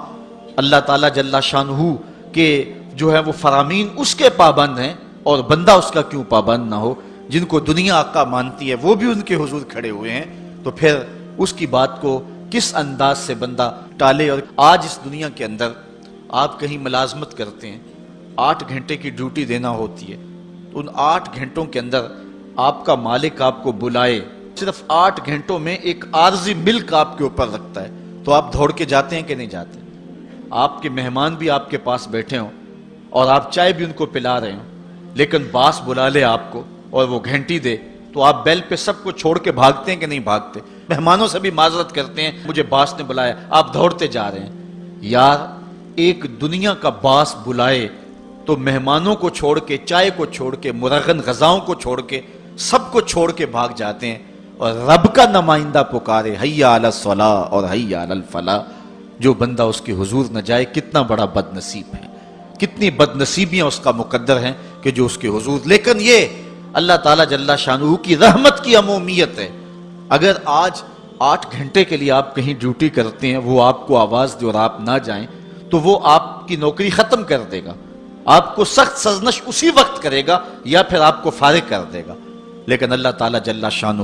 اللہ تعالیٰ جل شانہ کے جو ہے وہ فرامین اس کے پابند ہیں، اور بندہ اس کا کیوں پابند نہ ہو؟ جن کو دنیا آقا مانتی ہے وہ بھی ان کے حضور کھڑے ہوئے ہیں، تو پھر اس کی بات کو کس انداز سے بندہ ٹالے؟ اور آج اس دنیا کے اندر آپ کہیں ملازمت کرتے ہیں، 8 گھنٹے کی ڈیوٹی دینا ہوتی ہے، تو ان 8 گھنٹوں کے اندر آپ کا مالک آپ کو بلائے، صرف 8 گھنٹوں میں ایک عارضی ملک آپ کے اوپر رکھتا ہے، تو آپ دوڑ کے جاتے ہیں کہ نہیں جاتے؟ آپ کے مہمان بھی آپ کے پاس بیٹھے ہوں اور آپ چائے بھی ان کو پلا رہے ہوں، لیکن باس بلا لے آپ کو اور وہ گھنٹی دے، تو آپ بیل پہ سب کو چھوڑ کے بھاگتے ہیں کہ نہیں بھاگتے؟ مہمانوں سے بھی معذرت کرتے ہیں، مجھے باس نے بلایا، آپ دوڑتے جا رہے ہیں۔ یار ایک دنیا کا باس بلائے تو مہمانوں کو چھوڑ کے، چائے کو چھوڑ کے، مرغن غذاؤں کو چھوڑ کے، سب کو چھوڑ کے بھاگ جاتے ہیں، اور رب کا نمائندہ پکارے حی علی الصلاح اور حی علی الفلاح، جو بندہ اس کے حضور نہ جائے کتنا بڑا بد نصیب ہے، کتنی بد نصیبیاں اس کا مقدر ہیں کہ جو اس کے حضور۔ لیکن یہ اللہ تعالیٰ جل شانہ کی رحمت کی عمومیت ہے۔ اگر آج 8 گھنٹے کے لیے آپ کہیں ڈیوٹی کرتے ہیں، وہ آپ کو آواز دے اور آپ نہ جائیں، تو وہ آپ کی نوکری ختم کر دے گا، آپ کو سخت سرزنش اسی وقت کرے گا یا پھر آپ کو فارغ کر دے گا۔ لیکن اللہ تعالیٰ جل شانہ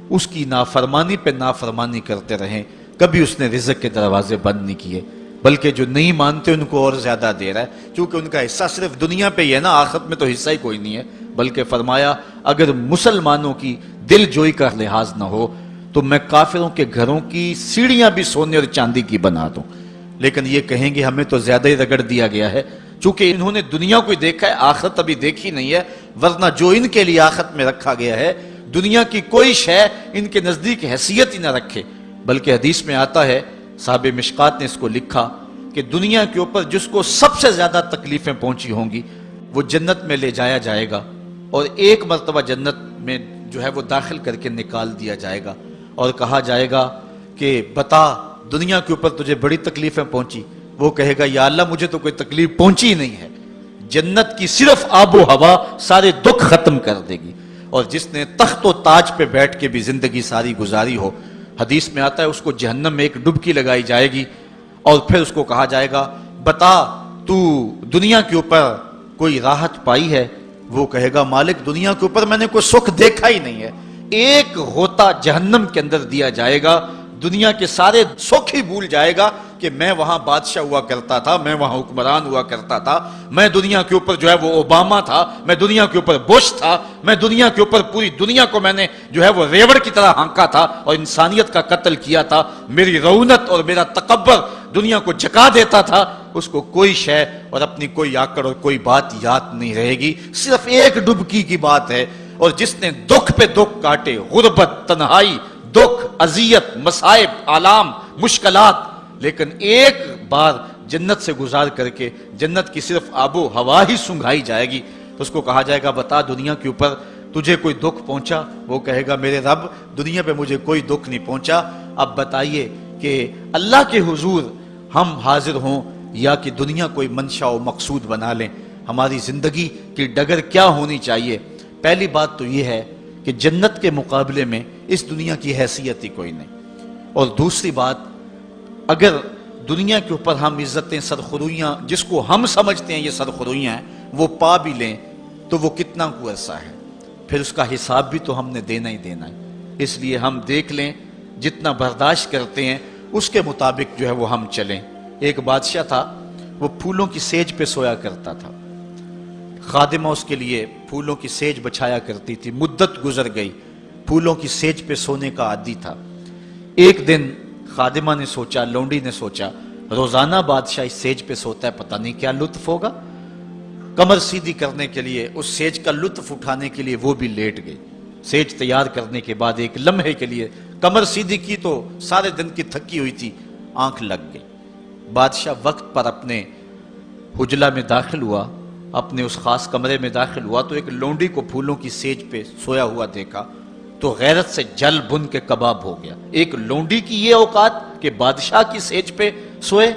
اس کی نافرمانی پہ نافرمانی کرتے رہیں، کبھی اس نے رزق کے دروازے بند نہیں کیے، بلکہ جو نہیں مانتے ان کو اور زیادہ دے رہا ہے، چونکہ ان کا حصہ صرف دنیا پہ ہی ہے نا، آخرت میں تو حصہ ہی کوئی نہیں ہے۔ بلکہ فرمایا اگر مسلمانوں کی دل جوئی کا لحاظ نہ ہو تو میں کافروں کے گھروں کی سیڑھیاں بھی سونے اور چاندی کی بنا دوں، لیکن یہ کہیں گے ہمیں تو زیادہ ہی رگڑ دیا گیا ہے، چونکہ انہوں نے دنیا کو دیکھا ہے، آخرت ابھی دیکھی نہیں ہے، ورنہ جو ان کے لیے آخرت میں رکھا گیا ہے دنیا کی کوئی شے ان کے نزدیک حیثیت ہی نہ رکھے۔ بلکہ حدیث میں آتا ہے، صاحب مشکات نے اس کو لکھا کہ دنیا کے اوپر جس کو سب سے زیادہ تکلیفیں پہنچی ہوں گی وہ جنت میں لے جایا جائے گا، اور ایک مرتبہ جنت میں جو ہے وہ داخل کر کے نکال دیا جائے گا، اور کہا جائے گا کہ بتا دنیا کے اوپر تجھے بڑی تکلیفیں پہنچی؟ وہ کہے گا یا اللہ مجھے تو کوئی تکلیف پہنچی ہی نہیں ہے۔ جنت کی صرف آب و ہوا سارے دکھ ختم کر دے گی، اور جس نے تخت و تاج پہ بیٹھ کے بھی زندگی ساری گزاری ہو، حدیث میں آتا ہے اس کو جہنم میں ایک ڈبکی لگائی جائے گی، اور پھر اس کو کہا جائے گا بتا تو دنیا کے اوپر کوئی راحت پائی ہے؟ وہ کہے گا مالک دنیا کے اوپر میں نے کوئی سکھ دیکھا ہی نہیں ہے۔ ایک غوطہ جہنم کے اندر دیا جائے گا، دنیا کے سارے سکھ ہی بھول جائے گا کہ میں وہاں بادشاہ ہوا کرتا تھا، میں وہاں حکمران ہوا کرتا تھا، میں دنیا کے اوپر جو ہے وہ اوباما تھا، میں دنیا کے اوپر بش تھا، میں دنیا کے اوپر پوری دنیا کو میں نے جو ہے وہ ریوڑ کی طرح ہانکا تھا اور انسانیت کا قتل کیا تھا، میری رونت اور میرا تکبر دنیا کو جھکا دیتا تھا۔ اس کو کوئی شے اور اپنی کوئی آکڑ اور کوئی بات یاد نہیں رہے گی، صرف ایک ڈبکی کی بات ہے۔ اور جس نے دکھ پہ دکھ کاٹے، غربت، تنہائی، دکھ، اذیت، مصائب، آلام، مشکلات، لیکن ایک بار جنت سے گزار کر کے جنت کی صرف آب و ہوا ہی سنگھائی جائے گی، تو اس کو کہا جائے گا بتا دنیا کے اوپر تجھے کوئی دکھ پہنچا؟ وہ کہے گا میرے رب دنیا پہ مجھے کوئی دکھ نہیں پہنچا۔ اب بتائیے کہ اللہ کے حضور ہم حاضر ہوں یا کہ دنیا کوئی منشا و مقصود بنا لیں؟ ہماری زندگی کی ڈگر کیا ہونی چاہیے؟ پہلی بات تو یہ ہے کہ جنت کے مقابلے میں اس دنیا کی حیثیت ہی کوئی نہیں، اور دوسری بات اگر دنیا کے اوپر ہم عزتیں، سرخرویاں جس کو ہم سمجھتے ہیں یہ سرخرویاں ہیں وہ پا بھی لیں تو وہ کتنا کو عرصہ ہے، پھر اس کا حساب بھی تو ہم نے دینا ہی دینا ہے۔ اس لیے ہم دیکھ لیں جتنا برداشت کرتے ہیں اس کے مطابق جو ہے وہ ہم چلیں۔ ایک بادشاہ تھا، وہ پھولوں کی سیج پہ سویا کرتا تھا، خادمہ اس کے لیے پھولوں کی سیج بچھایا کرتی تھی، مدت گزر گئی، پھولوں کی سیج پہ سونے کا عادی تھا۔ ایک دن خادمہ نے سوچا، لونڈی نے سوچا روزانہ بادشاہ اس سیج پہ سوتا ہے، پتہ نہیں کیا لطف ہوگا۔ کمر سیدھی کرنے کے لیے، اس سیج کا لطف اٹھانے کے لیے وہ بھی لیٹ گئی۔ سیج تیار کرنے کے بعد ایک لمحے کے لیے کمر سیدھی کی تو سارے دن کی تھکی ہوئی تھی، آنکھ لگ گئی۔ بادشاہ وقت پر اپنے حجلہ میں داخل ہوا، اپنے اس خاص کمرے میں داخل ہوا تو ایک لونڈی کو پھولوں کی سیج پہ سویا ہوا دیکھا تو غیرت سے جل بن کے کباب ہو گیا۔ ایک لونڈی کی یہ اوقات کہ بادشاہ کی سیج پہ سوئے۔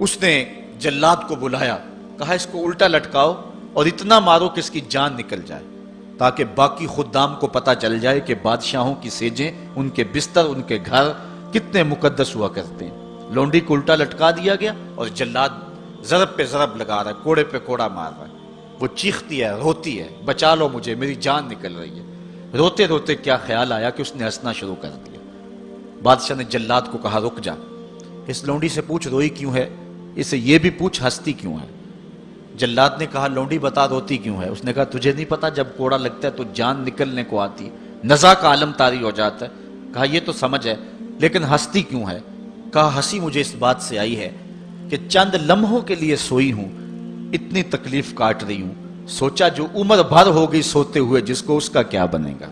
اس نے جلاد کو بلایا، کہا اس کو الٹا لٹکاؤ اور اتنا مارو کہ اس کی جان نکل جائے، تاکہ باقی خدام کو پتہ چل جائے کہ بادشاہوں کی سیجیں، ان کے بستر، ان کے گھر کتنے مقدس ہوا کرتے ہیں۔ لونڈی کو الٹا لٹکا دیا گیا اور جلاد ضرب پہ ضرب لگا رہا ہے، کوڑے پہ کوڑا مار رہا ہے۔ وہ چیختی ہے، روتی ہے، بچا لو مجھے، میری جان نکل رہی ہے۔ روتے روتے کیا خیال آیا کہ اس نے ہنسنا شروع کر دیا۔ بادشاہ نے جلاد کو کہا رک جا، اس لونڈی سے پوچھ روئی کیوں ہے، اسے یہ بھی پوچھ ہنستی کیوں ہے۔ جلاد نے کہا لونڈی بتا روتی کیوں ہے۔ اس نے کہا تجھے نہیں پتا جب کوڑا لگتا ہے تو جان نکلنے کو آتی ہے، نزع کا عالم طاری ہو جاتا ہے۔ کہا یہ تو سمجھ ہے، لیکن ہنستی کیوں ہے؟ کہا ہنسی مجھے اس بات سے آئی ہے کہ چند لمحوں کے لیے سوئی ہوں، اتنی تکلیف کاٹ رہی ہوں، سوچا جو عمر بھر ہو گئی سوتے ہوئے جس کو، اس کا کیا بنے گا،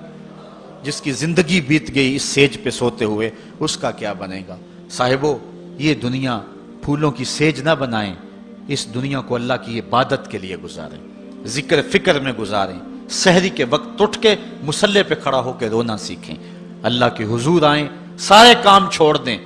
جس کی زندگی بیت گئی اس سیج پہ سوتے ہوئے اس کا کیا بنے گا۔ صاحبو، یہ دنیا پھولوں کی سیج نہ بنائیں، اس دنیا کو اللہ کی عبادت کے لیے گزاریں، ذکر فکر میں گزاریں، سحری کے وقت اٹھ کے مصلی پہ کھڑا ہو کے رونا سیکھیں، اللہ کے حضور آئیں، سارے کام چھوڑ دیں،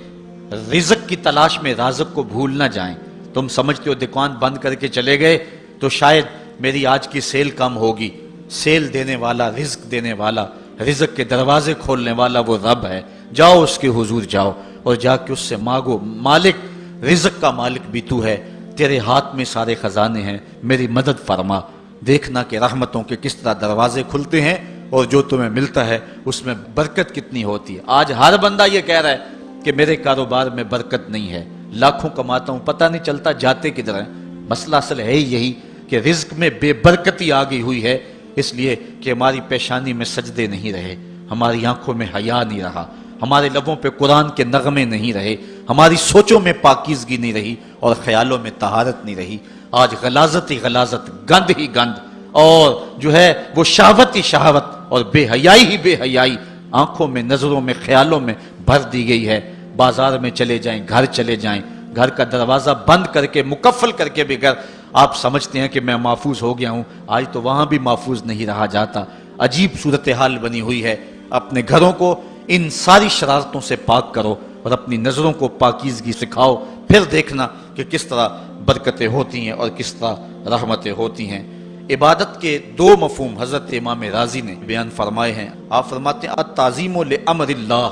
رزق کی تلاش میں رازق کو بھول نہ جائیں۔ تم سمجھتے ہو دکان بند کر کے چلے گئے تو شاید میری آج کی سیل کم ہوگی، سیل دینے والا، رزق دینے والا، رزق کے دروازے کھولنے والا وہ رب ہے۔ جاؤ اس کے حضور جاؤ اور جا کے اس سے مانگو، مالک، رزق کا مالک بھی تو ہے، تیرے ہاتھ میں سارے خزانے ہیں، میری مدد فرما۔ دیکھنا کہ رحمتوں کے کس طرح دروازے کھلتے ہیں اور جو تمہیں ملتا ہے اس میں برکت کتنی ہوتی ہے۔ آج ہر بندہ یہ کہہ رہا ہے کہ میرے کاروبار میں برکت نہیں ہے، لاکھوں کماتا ہوں، پتہ نہیں چلتا جاتے کدھر ہیں۔ مسئلہ اصل ہے ہی یہی کہ رزق میں بے برکتی آ گئی ہوئی ہے، اس لیے کہ ہماری پیشانی میں سجدے نہیں رہے، ہماری آنکھوں میں حیا نہیں رہا، ہمارے لبوں پہ قرآن کے نغمے نہیں رہے، ہماری سوچوں میں پاکیزگی نہیں رہی اور خیالوں میں طہارت نہیں رہی۔ آج غلاظت ہی غلاظت، گند ہی گند، اور جو ہے وہ شہوت ہی شہوت اور بے حیائی ہی بے حیائی آنکھوں میں، نظروں میں، خیالوں میں بھر دی گئی ہے۔ بازار میں چلے جائیں، گھر چلے جائیں، گھر کا دروازہ بند کر کے، مقفل کر کے بھی گھر آپ سمجھتے ہیں کہ میں محفوظ ہو گیا ہوں، آج تو وہاں بھی محفوظ نہیں رہا جاتا۔ عجیب صورتحال بنی ہوئی ہے۔ اپنے گھروں کو ان ساری شرارتوں سے پاک کرو اور اپنی نظروں کو پاکیزگی سکھاؤ، پھر دیکھنا کہ کس طرح برکتیں ہوتی ہیں اور کس طرح رحمتیں ہوتی ہیں۔ عبادت کے دو مفہوم حضرت امام رازی نے بیان فرمائے ہیں۔ آپ فرماتے ہیں التعظیم لامر اللہ،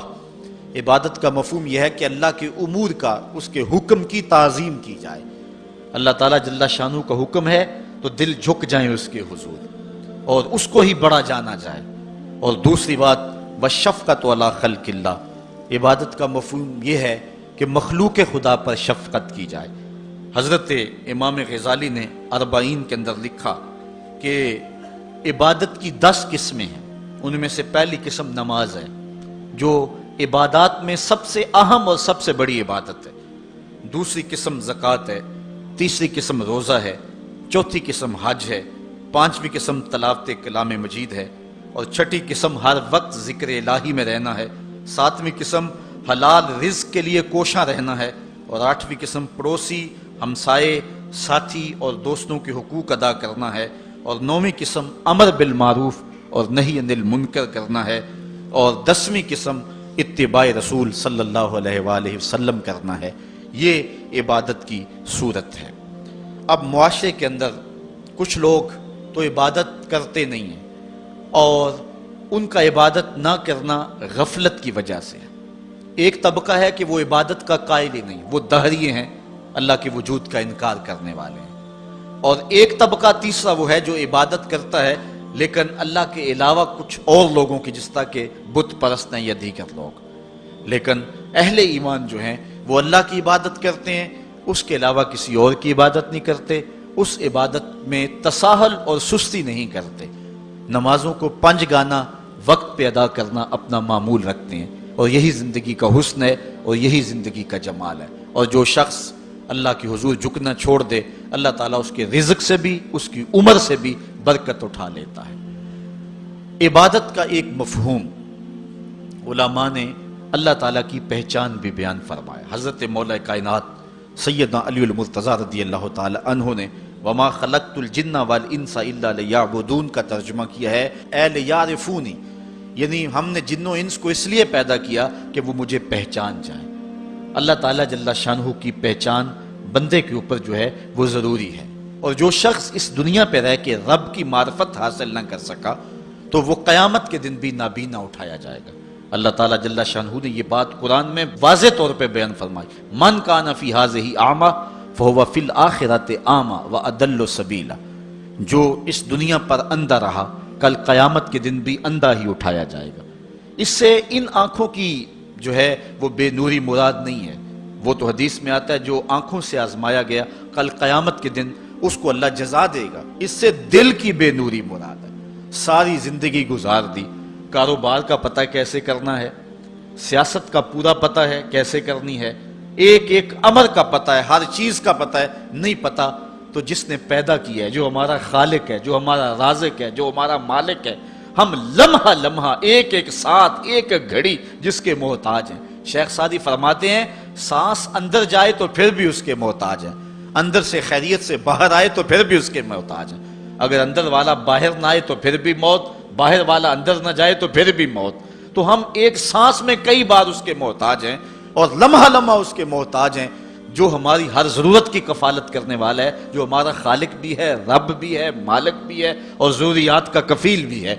عبادت کا مفہوم یہ ہے کہ اللہ کے امور کا، اس کے حکم کی تعظیم کی جائے۔ اللہ تعالیٰ جل شانہ کا حکم ہے تو دل جھک جائیں اس کے حضور اور اس کو ہی بڑا جانا جائے۔ اور دوسری بات والشفقۃ علی خلق اللہ، عبادت کا مفہوم یہ ہے کہ مخلوق خدا پر شفقت کی جائے۔ حضرت امام غزالی نے اربعین کے اندر لکھا کہ عبادت کی 10 قسمیں ہیں، ان میں سے پہلی قسم نماز ہے جو عبادات میں سب سے اہم اور سب سے بڑی عبادت ہے۔ دوسری قسم زکوٰۃ ہے، تیسری قسم روزہ ہے، چوتھی قسم حج ہے، پانچویں قسم تلاوت کلام مجید ہے، اور چھٹی قسم ہر وقت ذکر الہی میں رہنا ہے، ساتویں قسم حلال رزق کے لیے کوشاں رہنا ہے، اور آٹھویں قسم پڑوسی، ہمسائے، ساتھی اور دوستوں کے حقوق ادا کرنا ہے، اور نویں قسم امر بالمعروف اور نہی عن المنکر کرنا ہے، اور 10ویں قسم اتباع رسول صلی اللہ علیہ وآلہ وسلم کرنا ہے۔ یہ عبادت کی صورت ہے۔ اب معاشرے کے اندر کچھ لوگ تو عبادت کرتے نہیں ہیں اور ان کا عبادت نہ کرنا غفلت کی وجہ سے ہے۔ ایک طبقہ ہے کہ وہ عبادت کا قائل ہی نہیں، وہ دہریے ہیں، اللہ کے وجود کا انکار کرنے والے ہیں۔ اور ایک طبقہ تیسرا وہ ہے جو عبادت کرتا ہے لیکن اللہ کے علاوہ کچھ اور لوگوں کی، جس طرح کہ بت پرست ہیں یا دیگر لوگ۔ لیکن اہل ایمان جو ہیں وہ اللہ کی عبادت کرتے ہیں، اس کے علاوہ کسی اور کی عبادت نہیں کرتے، اس عبادت میں تساہل اور سستی نہیں کرتے، نمازوں کو 5 گانا وقت پہ ادا کرنا اپنا معمول رکھتے ہیں، اور یہی زندگی کا حسن ہے اور یہی زندگی کا جمال ہے۔ اور جو شخص اللہ کی حضور جھکنا چھوڑ دے، اللہ تعالیٰ اس کے رزق سے بھی، اس کی عمر سے بھی برکت اٹھا لیتا ہے۔ عبادت کا ایک مفہوم علماء نے اللہ تعالیٰ کی پہچان بھی بیان فرمایا۔ حضرت مولا کائنات سیدنا علی المرتضیٰ رضی اللہ تعالی عنہ نے وما خلقت الجن والانس الا لیعبدون کا ترجمہ کیا ہے اے لیعرفونی، یعنی ہم نے جن و انس کو اس لیے پیدا کیا کہ وہ مجھے پہچان جائیں۔ اللہ تعالیٰ جل شانہ کی پہچان بندے کے اوپر جو ہے وہ ضروری ہے، اور جو شخص اس دنیا پہ رہ کے رب کی معرفت حاصل نہ کر سکا تو وہ قیامت کے دن بھی نابینا اٹھایا جائے گا۔ اللہ تعالیٰ جل شانہ نے یہ بات قرآن میں واضح طور پہ بیان فرمائی، من کان فی ھذہ اعمی فہو فی الآخرۃ اعمی واضل سبیلا، جو اس دنیا پر اندھا رہا کل قیامت کے دن بھی اندھا ہی اٹھایا جائے گا۔ اس سے ان آنکھوں کی جو ہے وہ بے نوری مراد نہیں ہے، وہ تو حدیث میں آتا ہے جو آنکھوں سے آزمایا گیا کل قیامت کے دن اس کو اللہ جزا دے گا، اس سے دل کی بے نوری مراد ہے۔ ساری زندگی گزار دی، کاروبار کا پتہ کیسے کرنا ہے، سیاست کا پورا پتہ ہے کیسے کرنی ہے، ایک ایک امر کا پتہ ہے، ہر چیز کا پتہ ہے، نہیں پتہ تو جس نے پیدا کیا ہے، جو ہمارا خالق ہے، جو ہمارا رازق ہے، جو ہمارا مالک ہے، ہم لمحہ لمحہ ایک ایک ساتھ ایک ایک گھڑی جس کے محتاج ہیں۔ شیخ سعدی فرماتے ہیں سانس اندر جائے تو پھر بھی اس کے محتاج ہے، اندر سے خیریت سے باہر آئے تو پھر بھی اس کے محتاج ہے، اگر اندر والا باہر نہ آئے تو پھر بھی موت، باہر والا اندر نہ جائے تو پھر بھی موت۔ تو ہم ایک سانس میں کئی بار اس کے محتاج ہیں اور لمحہ لمحہ اس کے محتاج ہیں، جو ہماری ہر ضرورت کی کفالت کرنے والا ہے، جو ہمارا خالق بھی ہے، رب بھی ہے، مالک بھی ہے اور ضروریات کا کفیل بھی ہے،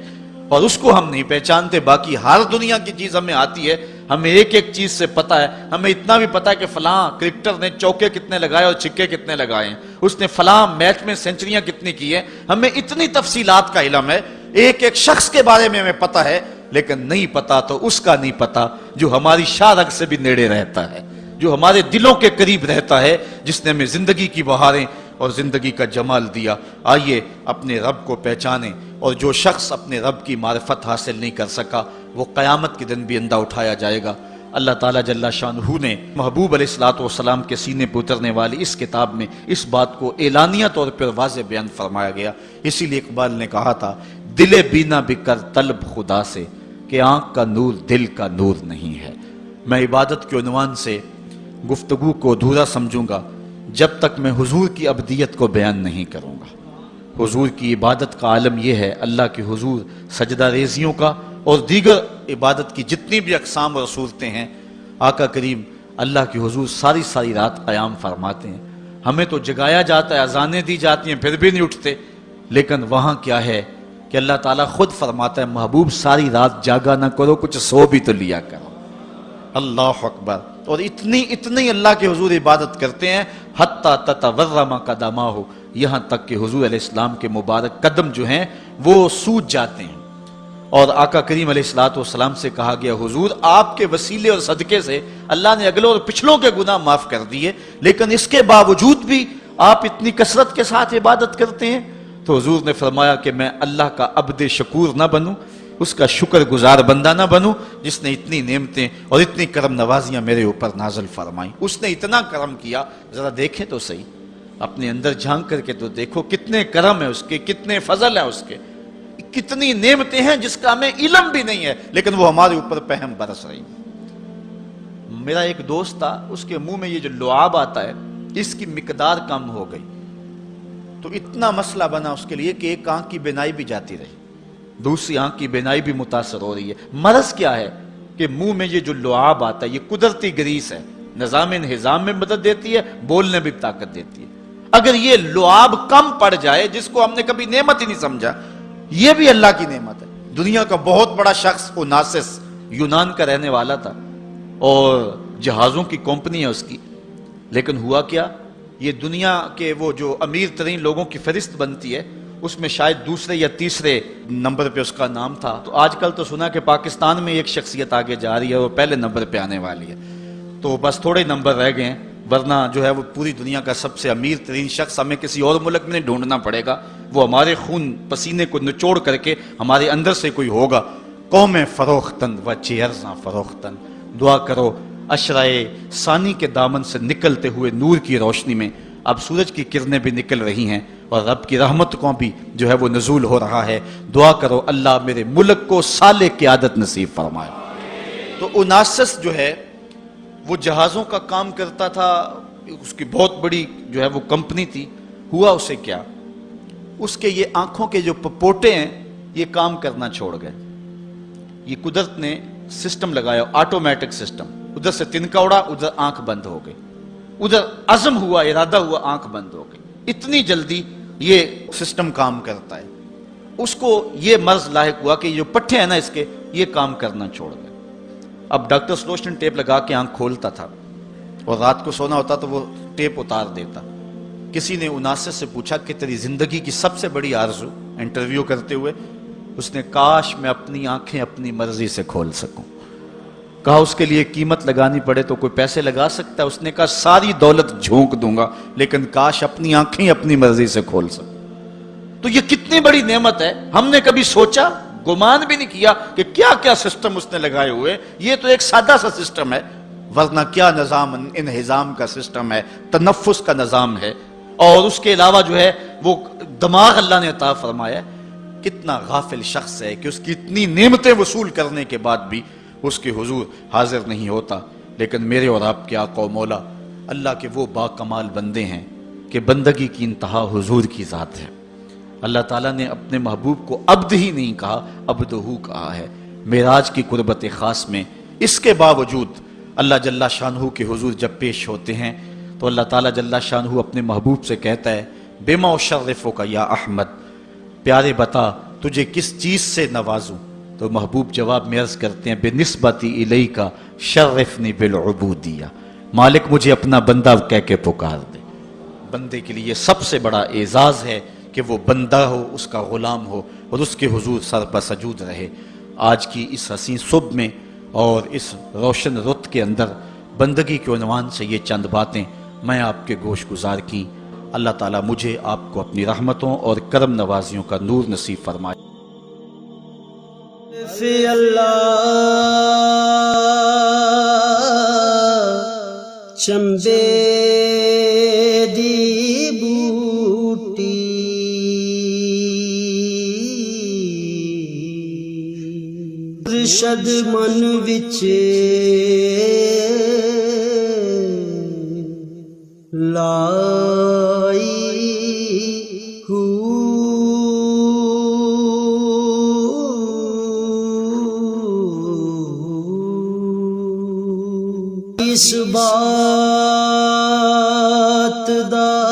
اور اس کو ہم نہیں پہچانتے۔ باقی ہر دنیا کی چیز ہمیں آتی ہے، ہمیں ایک ایک چیز سے پتہ ہے، ہمیں اتنا بھی پتہ ہے کہ فلاں کرکٹر نے چوکے کتنے لگائے اور چھکے کتنے لگائے ہیں، اس نے فلاں میچ میں سینچریاں کتنی کی ہیں، ہمیں اتنی تفصیلات کا علم ہے، ایک ایک شخص کے بارے میں ہمیں پتہ ہے، لیکن نہیں پتہ تو اس کا نہیں پتہ جو ہماری شاہ رگ سے بھی نیڑے رہتا ہے، جو ہمارے دلوں کے قریب رہتا ہے، جس نے ہمیں زندگی کی بہاریں اور زندگی کا جمال دیا۔ آئیے اپنے رب کو پہچانیں، اور جو شخص اپنے رب کی معرفت حاصل نہیں کر سکا وہ قیامت کے دن بھی اندھا اٹھایا جائے گا۔ اللہ تعالیٰ جل شانہ نے محبوب علیہ الصلوۃ والسلام کے سینے پر اترنے والی اس کتاب میں اس بات کو اعلانیہ طور پر واضح بیان فرمایا گیا۔ اسی لیے اقبال نے کہا تھا دل بینا بکر طلب خدا سے کہ آنکھ کا نور دل کا نور نہیں ہے۔ میں عبادت کے عنوان سے گفتگو کو ادھورا سمجھوں گا جب تک میں حضور کی ابدیت کو بیان نہیں کروں گا۔ حضور کی عبادت کا عالم یہ ہے، اللہ کے حضور سجدہ ریزیوں کا اور دیگر عبادت کی جتنی بھی اقسام اور صورتیں ہیں، آقا کریم اللہ کے حضور ساری ساری رات قیام فرماتے ہیں، ہمیں تو جگایا جاتا ہے، اذانیں دی جاتی ہیں پھر بھی نہیں اٹھتے، لیکن وہاں کیا ہے کہ اللہ تعالیٰ خود فرماتا ہے محبوب ساری رات جاگا نہ کرو، کچھ سو بھی تو لیا کرو۔ اللہ اکبر۔ اور اتنی اللہ کے حضور عبادت کرتے ہیں حتی تتورم قدماہ، یہاں تک کہ حضور علیہ السلام کے مبارک قدم جو ہیں وہ سوج جاتے ہیں، اور آقا کریم علیہ الصلوۃ والسلام سے کہا گیا حضور آپ کے وسیلے اور صدقے سے اللہ نے اگلوں اور پچھلوں کے گناہ معاف کر دیے، لیکن اس کے باوجود بھی آپ اتنی کثرت کے ساتھ عبادت کرتے ہیں۔ تو حضور نے فرمایا کہ میں اللہ کا عبد شکور نہ بنوں، اس کا شکر گزار بندہ نہ بنوں جس نے اتنی نعمتیں اور اتنی کرم نوازیاں میرے اوپر نازل فرمائیں۔ اس نے اتنا کرم کیا، ذرا دیکھیں تو صحیح، اپنے اندر جھانک کر کے تو دیکھو کتنے کرم ہے اس کے، کتنے فضل ہے اس کے، کتنی نعمتیں ہیں جس کا ہمیں علم بھی نہیں ہے، لیکن وہ ہمارے اوپر پہم برس رہی ہیں۔ میرا ایک دوست تھا، اس کے منہ میں یہ جو لعاب آتا ہے اس کی مقدار کم ہو گئی، تو اتنا مسئلہ بنا اس کے لیے کہ ایک آنکھ کی بینائی بھی جاتی رہی، دوسری آنکھ کی بینائی بھی متاثر ہو رہی ہے۔ مرض کیا ہے کہ منہ میں یہ جو لعاب آتا ہے یہ قدرتی گریس ہے، نظام انہضام میں مدد دیتی ہے، بولنے بھی طاقت دیتی ہے۔ اگر یہ لعاب کم پڑ جائے جس کو ہم نے کبھی نعمت ہی نہیں سمجھا، یہ بھی اللہ کی نعمت ہے۔ دنیا کا بہت بڑا شخص اوناسس یونان کا رہنے والا تھا اور جہازوں کی کمپنی ہے اس کی، لیکن ہوا کیا، یہ دنیا کے وہ جو امیر ترین لوگوں کی فہرست بنتی ہے اس میں شاید دوسرے یا تیسرے نمبر پہ اس کا نام تھا۔ تو آج کل تو سنا کہ پاکستان میں ایک شخصیت آگے جا رہی ہے، وہ پہلے نمبر پہ آنے والی ہے، تو بس تھوڑے نمبر رہ گئے ہیں، ورنہ جو ہے وہ پوری دنیا کا سب سے امیر ترین شخص ہمیں کسی اور ملک میں نہیں ڈھونڈنا پڑے گا، وہ ہمارے خون پسینے کو نچوڑ کر کے ہمارے اندر سے کوئی ہوگا۔ قوم فروختن و چیرزاں فروختن، دعا کرو عشرۂ ثانی کے دامن سے نکلتے ہوئے نور کی روشنی میں اب سورج کی کرنیں بھی نکل رہی ہیں اور رب کی رحمت کو بھی جو ہے وہ نزول ہو رہا ہے۔ دعا کرو اللہ میرے ملک کو صالح قیادت نصیب فرمائے۔ تو اوناسس جو ہے وہ جہازوں کا کام کرتا تھا، اس کی بہت بڑی جو ہے وہ کمپنی تھی. ہوا اسے کیا, اس کے یہ آنکھوں کے جو پپوٹے ہیں یہ کام کرنا چھوڑ گئے. یہ قدرت نے سسٹم لگایا, آٹومیٹک سسٹم, ادھر سے تنکا اڑا, ادھر آنکھ بند ہو گئی, ادھر عزم ہوا, ارادہ ہوا, آنکھ بند ہو گئی. اتنی جلدی یہ سسٹم کام کرتا ہے. اس کو یہ مرض لاحق ہوا کہ جو پٹھے ہیں نا اس کے, یہ کام کرنا چھوڑ گئے. اب ڈاکٹر سلوشن ٹیپ لگا کے آنکھ کھولتا تھا اور رات کو سونا ہوتا تو وہ ٹیپ اتار دیتا. کسی نے اناسس سے پوچھا کہ تیری زندگی کی سب سے بڑی آرزو, انٹرویو کرتے ہوئے اس نے کاش میں اپنی آنکھیں اپنی مرضی سے کھول سکوں. کہا اس کے لیے قیمت لگانی پڑے تو کوئی پیسے لگا سکتا ہے؟ اس نے کہا ساری دولت جھونک دوں گا لیکن کاش اپنی آنکھیں اپنی مرضی سے کھول سکوں. تو یہ کتنی بڑی نعمت ہے, ہم نے کبھی سوچا, گمان بھی نہیں کیا کہ کیا کیا سسٹم اس نے لگائے ہوئے. یہ تو ایک سادہ سا سسٹم ہے, ورنہ کیا نظام انہضام کا سسٹم ہے, تنفس کا نظام ہے, اور اس کے علاوہ جو ہے وہ دماغ اللہ نے عطا فرمایا. کتنا غافل شخص ہے کہ اس کی اتنی نعمتیں وصول کرنے کے بعد بھی اس کے حضور حاضر نہیں ہوتا. لیکن میرے اور آپ کے آقا و مولا اللہ کے وہ با کمال بندے ہیں کہ بندگی کی انتہا حضور کی ذات ہے. اللہ تعالیٰ نے اپنے محبوب کو عبد ہی نہیں کہا, عبدہو کہا ہے. معراج کی قربت خاص میں اس کے باوجود اللہ جل شانہ کے حضور جب پیش ہوتے ہیں تو اللہ تعالیٰ جل شانہ اپنے محبوب سے کہتا ہے بما اشرفک یا احمد, پیارے بتا تجھے کس چیز سے نوازوں. تو محبوب جواب میں عرض کرتے ہیں بنسبتی الیک شرفنی بالعبودیہ, مالک مجھے اپنا بندہ کہہ کے پکار دے. بندے کے لیے سب سے بڑا اعزاز ہے کہ وہ بندہ ہو, اس کا غلام ہو اور اس کے حضور سر بسجود رہے. آج کی اس حسین صبح میں اور اس روشن رت کے اندر بندگی کے عنوان سے یہ چند باتیں میں آپ کے گوش گزار کی. اللہ تعالیٰ مجھے آپ کو اپنی رحمتوں اور کرم نوازیوں کا نور نصیب فرمائے. فی اللہ چمبے دی بوٹی رشد من وچ لائی اس بات دا